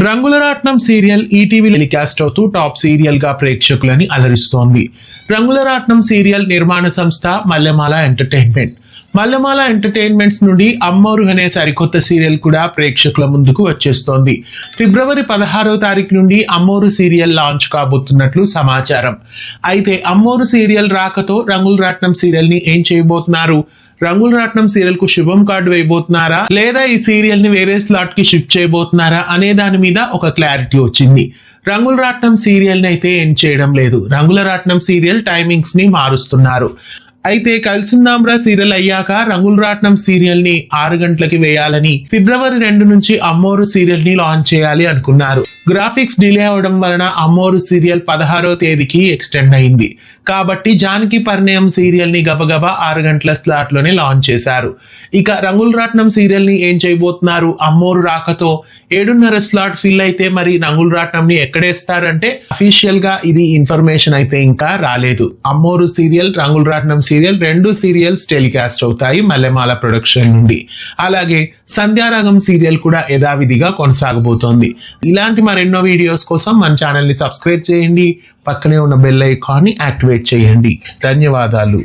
రంగుల రాట్నం serial ETV telecast అవుతూ టాప్ సీరియల్ గా ప్రేక్షకులని అలరిస్తోంది. రంగుల రాట్నం సీరియల్ నిర్మాణ సంస్థ మల్లెమాల ఎంటర్టైన్మెంట్. మల్లెమాల ఎంటర్టైన్మెంట్స్ నుండి అమ్మోరు అనే సరికొత్త సీరియల్ కూడా ప్రేక్షకుల ముందుకు వచ్చేస్తోంది. ఫిబ్రవరి 16వ తారీఖు నుండి అమ్మోరు సీరియల్ లాంచ్ కాబోతున్నట్లు సమాచారం. అయితే అమ్మోరు సీరియల్ రాకతో రంగుల రాట్నం సీరియల్ ని ఏం చేయబోతున్నారు? రంగుల రాట్నం సీరియల్ కు శుభం కార్డు వేయబోతున్నారా, లేదా ఈ సీరియల్ ని వేరే స్లాట్ కి షిఫ్ట్ చేయబోతున్నారా అనే దాని మీద ఒక క్లారిటీ వచ్చింది. రంగుల రాట్నం సీరియల్ ని అయితే ఏం చేయడం లేదు. రంగుల రాట్నం సీరియల్ టైమింగ్స్ ని మారుస్తున్నారు. అయితే కలిసిందాంరా సీరియల్ అయ్యాక రంగుల రాట్నం సీరియల్ ని 6 గంటలకి వేయాలని ఫిబ్రవరి 2 నుంచి అమ్మోరు సీరియల్ ని లాంచ్ చేయాలి అనుకున్నారు. గ్రాఫిక్స్ డిలే అవడం వలన అమ్మోరు సీరియల్ 16వ తేదీకి ఎక్స్టెండ్ అయింది. కాబట్టి జానకి పరిణయం సీరియల్ ని గబగబా 6 గంటల స్లాట్ లోనే లాంచ్ చేశారు. ఇక రంగుల రాట్నం సీరియల్ ని ఏం చేయబోతున్నారు? అమ్మోరు రాకతో 7:30 స్లాట్ ఫిల్ అయితే మరి రంగుల రాట్నం ని ఎక్కడేస్తారంటే అఫీషియల్ గా ఇది ఇన్ఫర్మేషన్ అయితే ఇంకా రాలేదు. అమ్మోరు సీరియల్, రంగుల రాట్నం సీరియల్ 2 సీరియల్స్ టెలికాస్ట్ అవుతాయి మల్లెమాల ప్రొడక్షన్ నుండి. అలాగే సంధ్యారాగం సీరియల్ కూడా యథావిధిగా కొనసాగబోతోంది. ఇలాంటి మరెన్నో వీడియోస్ కోసం మన ఛానల్ ని సబ్స్క్రైబ్ చేయండి. పక్కనే ఉన్న బెల్ ఐకాన్ ని యాక్టివేట్ చేయండి. ధన్యవాదాలు.